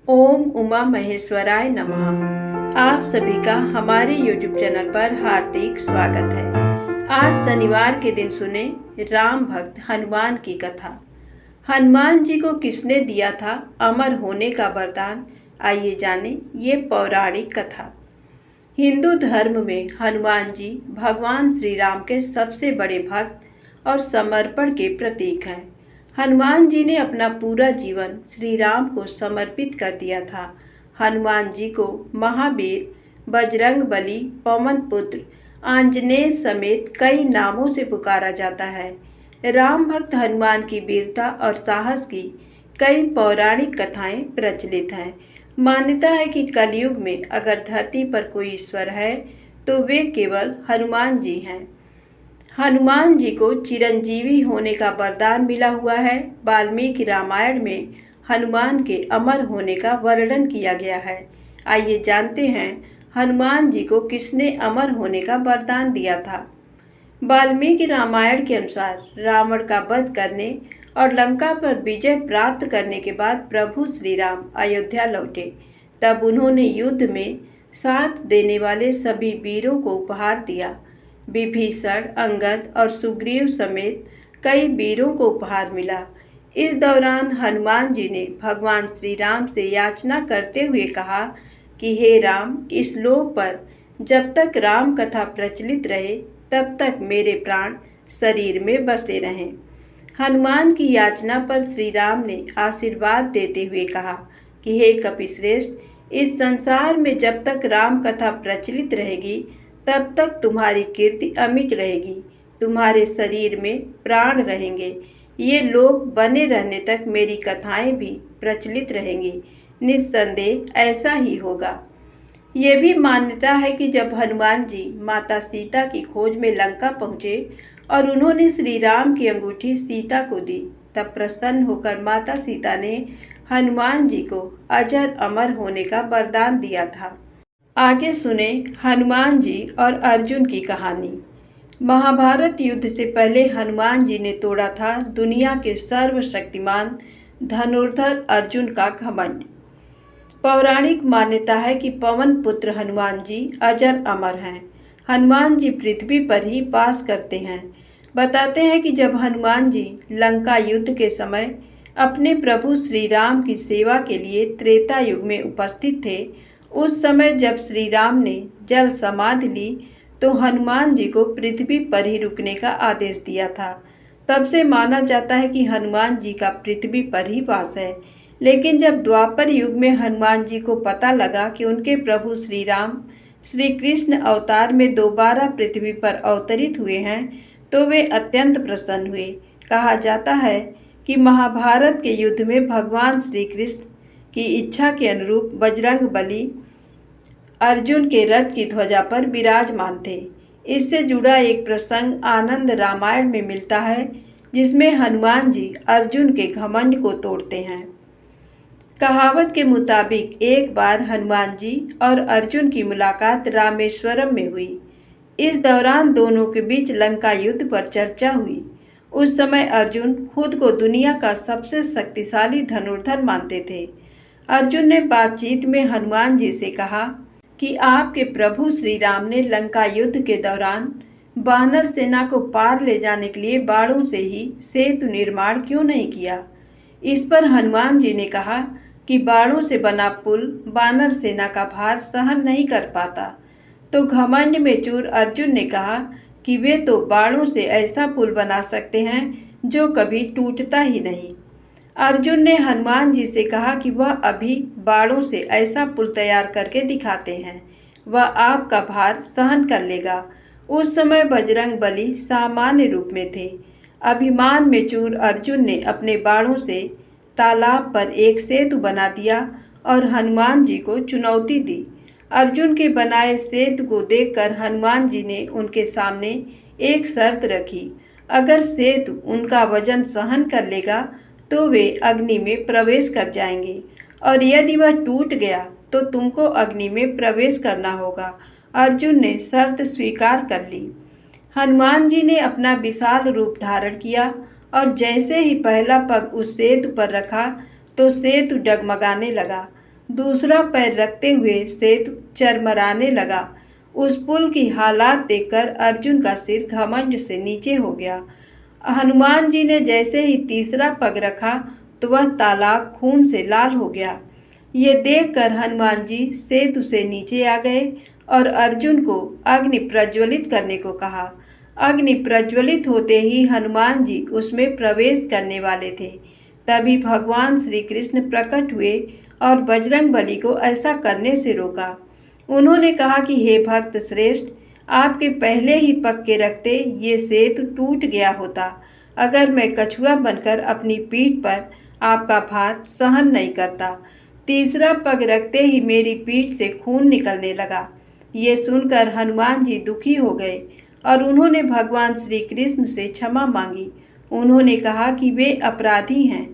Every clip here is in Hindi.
ओम उमा महेश्वराय नमः। आप सभी का हमारे YouTube चैनल पर हार्दिक स्वागत है। आज शनिवार के दिन सुने राम भक्त हनुमान की कथा। हनुमान जी को किसने दिया था अमर होने का वरदान? आइए जाने ये पौराणिक कथा। हिंदू धर्म में हनुमान जी भगवान श्री राम के सबसे बड़े भक्त और समर्पण के प्रतीक हैं। हनुमान जी ने अपना पूरा जीवन श्री राम को समर्पित कर दिया था। हनुमान जी को महावीर, बजरंगबली, पवन पुत्र, आंजनेय समेत कई नामों से पुकारा जाता है। राम भक्त हनुमान की वीरता और साहस की कई पौराणिक कथाएं प्रचलित हैं। मान्यता है कि कलयुग में अगर धरती पर कोई ईश्वर है तो वे केवल हनुमान जी हैं। हनुमान जी को चिरंजीवी होने का वरदान मिला हुआ है। वाल्मीकि रामायण में हनुमान के अमर होने का वर्णन किया गया है। आइए जानते हैं हनुमान जी को किसने अमर होने का वरदान दिया था। वाल्मीकि रामायण के अनुसार रावण का वध करने और लंका पर विजय प्राप्त करने के बाद प्रभु श्री राम अयोध्या लौटे। तब उन्होंने युद्ध में साथ देने वाले सभी वीरों को उपहार दिया। विभीषण, अंगद और सुग्रीव समेत कई वीरों को उपहार मिला। इस दौरान हनुमान जी ने भगवान श्री राम से याचना करते हुए कहा कि हे राम, इस लोक पर जब तक राम कथा प्रचलित रहे तब तक मेरे प्राण शरीर में बसे रहें। हनुमान की याचना पर श्री राम ने आशीर्वाद देते हुए कहा कि हे कपिश्रेष्ठ, इस संसार में जब तक राम कथा प्रचलित रहेगी तब तक तुम्हारी कीर्ति अमिट रहेगी, तुम्हारे शरीर में प्राण रहेंगे। ये लोग बने रहने तक मेरी कथाएं भी प्रचलित रहेंगी। निस्संदेह ऐसा ही होगा। ये भी मान्यता है कि जब हनुमान जी माता सीता की खोज में लंका पहुँचे और उन्होंने श्री राम की अंगूठी सीता को दी, तब प्रसन्न होकर माता सीता ने हनुमान जी को अजर अमर होने का वरदान दिया था। आगे सुने हनुमान जी और अर्जुन की कहानी। महाभारत युद्ध से पहले हनुमान जी ने तोड़ा था दुनिया के सर्वशक्तिमान धनुर्धर अर्जुन का घमंड। पौराणिक मान्यता है कि पवन पुत्र हनुमान जी अजर अमर हैं। हनुमान जी पृथ्वी पर ही वास करते हैं। बताते हैं कि जब हनुमान जी लंका युद्ध के समय अपने प्रभु श्री राम की सेवा के लिए त्रेता युग में उपस्थित थे, उस समय जब श्री राम ने जल समाधि ली तो हनुमान जी को पृथ्वी पर ही रुकने का आदेश दिया था। तब से माना जाता है कि हनुमान जी का पृथ्वी पर ही वास है। लेकिन जब द्वापर युग में हनुमान जी को पता लगा कि उनके प्रभु श्री राम श्री कृष्ण अवतार में दोबारा पृथ्वी पर अवतरित हुए हैं तो वे अत्यंत प्रसन्न हुए। कहा जाता है कि महाभारत के युद्ध में भगवान श्री कृष्ण की इच्छा के अनुरूप बजरंगबली अर्जुन के रथ की ध्वजा पर विराजमान थे। इससे जुड़ा एक प्रसंग आनंद रामायण में मिलता है, जिसमें हनुमान जी अर्जुन के घमंड को तोड़ते हैं। कहावत के मुताबिक एक बार हनुमान जी और अर्जुन की मुलाकात रामेश्वरम में हुई। इस दौरान दोनों के बीच लंका युद्ध पर चर्चा हुई। उस समय अर्जुन खुद को दुनिया का सबसे शक्तिशाली धनुर्धर मानते थे। अर्जुन ने बातचीत में हनुमान जी से कहा कि आपके प्रभु श्री राम ने लंका युद्ध के दौरान वानर सेना को पार ले जाने के लिए बाणों से ही सेतु निर्माण क्यों नहीं किया। इस पर हनुमान जी ने कहा कि बाणों से बना पुल वानर सेना का भार सहन नहीं कर पाता। तो घमंड में चूर अर्जुन ने कहा कि वे तो बाणों से ऐसा पुल बना सकते हैं जो कभी टूटता ही नहीं। अर्जुन ने हनुमान जी से कहा कि वह अभी बाणों से ऐसा पुल तैयार करके दिखाते हैं, वह आपका भार सहन कर लेगा। उस समय बजरंगबली सामान्य रूप में थे। अभिमान में चूर अर्जुन ने अपने बाणों से तालाब पर एक सेतु बना दिया और हनुमान जी को चुनौती दी। अर्जुन के बनाए सेतु को देखकर हनुमान जी ने उनके सामने एक शर्त रखी। अगर सेतु उनका वजन सहन कर लेगा तो वे अग्नि में प्रवेश कर जाएंगे, और यदि वह टूट गया तो तुमको अग्नि में प्रवेश करना होगा। अर्जुन ने शर्त स्वीकार कर ली। हनुमान जी ने अपना विशाल रूप धारण किया और जैसे ही पहला पग उस सेतु पर रखा तो सेतु डगमगाने लगा। दूसरा पैर रखते हुए सेतु चरमराने लगा। उस पुल की हालात देखकर अर्जुन का सिर घमंड से नीचे हो गया। हनुमान जी ने जैसे ही तीसरा पग रखा तो वह तालाब खून से लाल हो गया। ये देखकर हनुमान जी सेतु से नीचे आ गए और अर्जुन को अग्नि प्रज्वलित करने को कहा। अग्नि प्रज्वलित होते ही हनुमान जी उसमें प्रवेश करने वाले थे। तभी भगवान श्री कृष्ण प्रकट हुए और बजरंगबली को ऐसा करने से रोका। उन्होंने कहा कि हे भक्त श्रेष्ठ, आपके पहले ही पग के रखते ये सेतु टूट गया होता। अगर मैं कछुआ बनकर अपनी पीठ पर आपका भार सहन नहीं करता। तीसरा पग रखते ही मेरी पीठ से खून निकलने लगा। ये सुनकर हनुमान जी दुखी हो गए और उन्होंने भगवान श्री कृष्ण से क्षमा मांगी। उन्होंने कहा कि वे अपराधी हैं,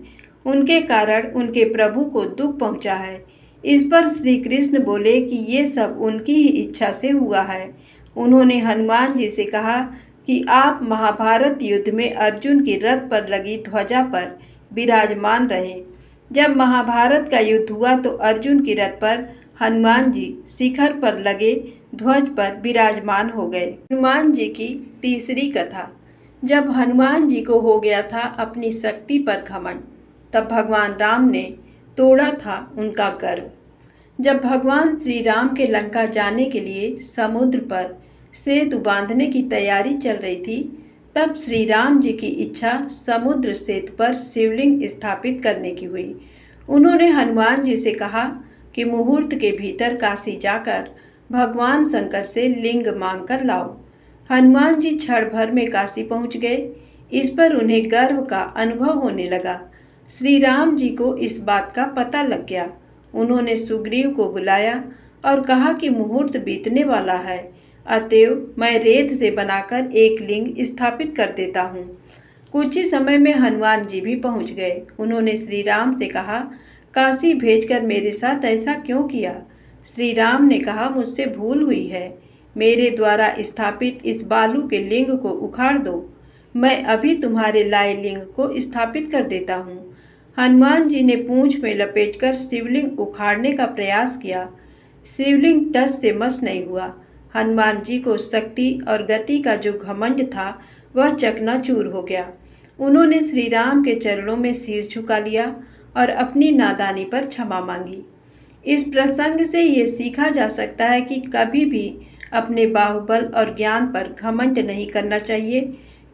उनके कारण उनके प्रभु को दुख पहुंचा है। इस पर श्री कृष्ण बोले कि ये सब उनकी ही इच्छा से हुआ है। उन्होंने हनुमान जी से कहा कि आप महाभारत युद्ध में अर्जुन की रथ पर लगी ध्वजा पर विराजमान रहे। जब महाभारत का युद्ध हुआ तो अर्जुन की रथ पर हनुमान जी शिखर पर लगे ध्वज पर विराजमान हो गए। हनुमान जी की तीसरी कथा। जब हनुमान जी को हो गया था अपनी शक्ति पर घमंड, तब भगवान राम ने तोड़ा था उनका गर्व। जब भगवान श्री राम के लंका जाने के लिए समुद्र पर सेतु बांधने की तैयारी चल रही थी, तब श्री राम जी की इच्छा समुद्र सेतु पर शिवलिंग स्थापित करने की हुई। उन्होंने हनुमान जी से कहा कि मुहूर्त के भीतर काशी जाकर भगवान शंकर से लिंग मांग कर लाओ। हनुमान जी क्षण भर में काशी पहुंच गए। इस पर उन्हें गर्व का अनुभव होने लगा। श्री राम जी को इस बात का पता लग गया। उन्होंने सुग्रीव को बुलाया और कहा कि मुहूर्त बीतने वाला है, अतएव मैं रेत से बनाकर एक लिंग स्थापित कर देता हूँ। कुछ ही समय में हनुमान जी भी पहुँच गए। उन्होंने श्री राम से कहा, काशी भेजकर मेरे साथ ऐसा क्यों किया? श्री राम ने कहा, मुझसे भूल हुई है। मेरे द्वारा स्थापित इस बालू के लिंग को उखाड़ दो। मैं अभी तुम्हारे लाए लिंग को स्थापित कर देता हूँ। हनुमान जी ने पूंछ में लपेटकर शिवलिंग उखाड़ने का प्रयास किया। शिवलिंग टस से मस नहीं हुआ। हनुमान जी को शक्ति और गति का जो घमंड था वह चकनाचूर हो गया। उन्होंने श्री राम के चरणों में सिर झुका लिया और अपनी नादानी पर क्षमा मांगी। इस प्रसंग से ये सीखा जा सकता है कि कभी भी अपने बाहुबल और ज्ञान पर घमंड नहीं करना चाहिए,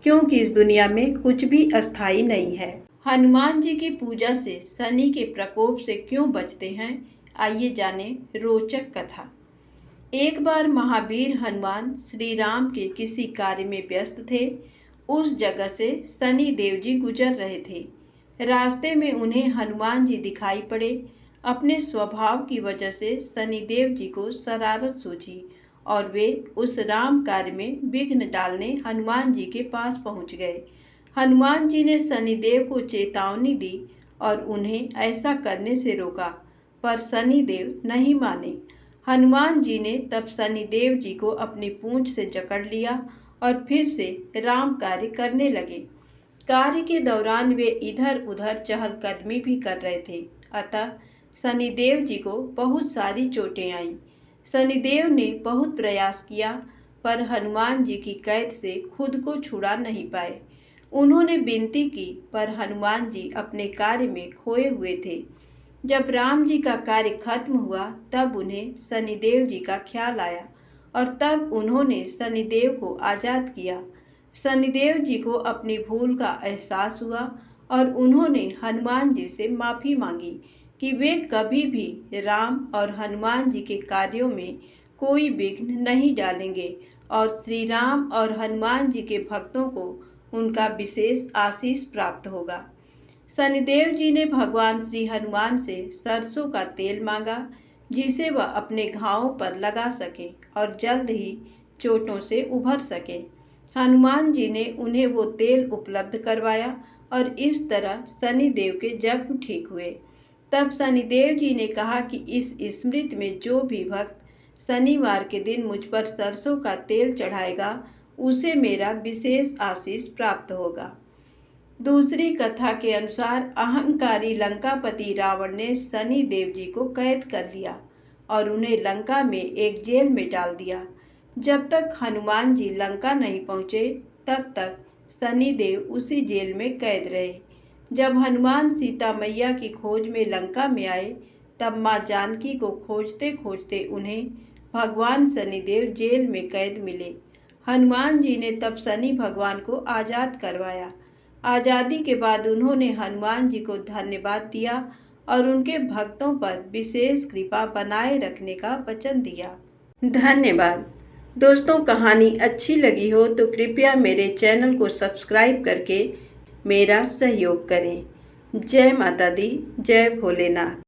क्योंकि इस दुनिया में कुछ भी अस्थायी नहीं है। हनुमान जी की पूजा से शनि के प्रकोप से क्यों बचते हैं, आइए जाने रोचक कथा। एक बार महावीर हनुमान श्री राम के किसी कार्य में व्यस्त थे। उस जगह से शनि देव जी गुजर रहे थे। रास्ते में उन्हें हनुमान जी दिखाई पड़े। अपने स्वभाव की वजह से शनि देव जी को शरारत सूझी और वे उस राम कार्य में विघ्न डालने हनुमान जी के पास पहुंच गए। हनुमान जी ने शनिदेव को चेतावनी दी और उन्हें ऐसा करने से रोका, पर शनिदेव नहीं माने। हनुमान जी ने तब शनिदेव जी को अपनी पूंछ से जकड़ लिया और फिर से राम कार्य करने लगे। कार्य के दौरान वे इधर उधर चहलकदमी भी कर रहे थे, अतः शनिदेव जी को बहुत सारी चोटें आईं। शनिदेव ने बहुत प्रयास किया, पर हनुमान जी की कैद से खुद को छुड़ा नहीं पाए। उन्होंने विनती की, पर हनुमान जी अपने कार्य में खोए हुए थे। जब राम जी का कार्य खत्म हुआ तब उन्हें शनिदेव जी का ख्याल आया और तब उन्होंने शनिदेव को आज़ाद किया। शनिदेव जी को अपनी भूल का एहसास हुआ और उन्होंने हनुमान जी से माफ़ी मांगी कि वे कभी भी राम और हनुमान जी के कार्यों में कोई विघ्न नहीं डालेंगे और श्री राम और हनुमान जी के भक्तों को उनका विशेष आशीष प्राप्त होगा। शनिदेव जी ने भगवान श्री हनुमान से सरसों का तेल मांगा, जिसे वह अपने घावों पर लगा सके और जल्द ही चोटों से उभर सके। हनुमान जी ने उन्हें वो तेल उपलब्ध करवाया और इस तरह शनिदेव के जख्म ठीक हुए। तब शनिदेव जी ने कहा कि इस स्मृति में जो भी भक्त शनिवार के दिन मुझ पर सरसों का तेल चढ़ाएगा, उसे मेरा विशेष आशीष प्राप्त होगा। दूसरी कथा के अनुसार अहंकारी लंकापति रावण ने शनि देव जी को कैद कर लिया और उन्हें लंका में एक जेल में डाल दिया। जब तक हनुमान जी लंका नहीं पहुँचे तब तक शनि देव उसी जेल में कैद रहे। जब हनुमान सीता मैया की खोज में लंका में आए तब माँ जानकी को खोजते खोजते उन्हें भगवान शनिदेव जेल में कैद मिले। हनुमान जी ने तब शनि भगवान को आज़ाद करवाया। आज़ादी के बाद उन्होंने हनुमान जी को धन्यवाद दिया और उनके भक्तों पर विशेष कृपा बनाए रखने का वचन दिया। धन्यवाद। दोस्तों, कहानी अच्छी लगी हो तो कृपया मेरे चैनल को सब्सक्राइब करके मेरा सहयोग करें। जय माता दी, जय भोलेनाथ।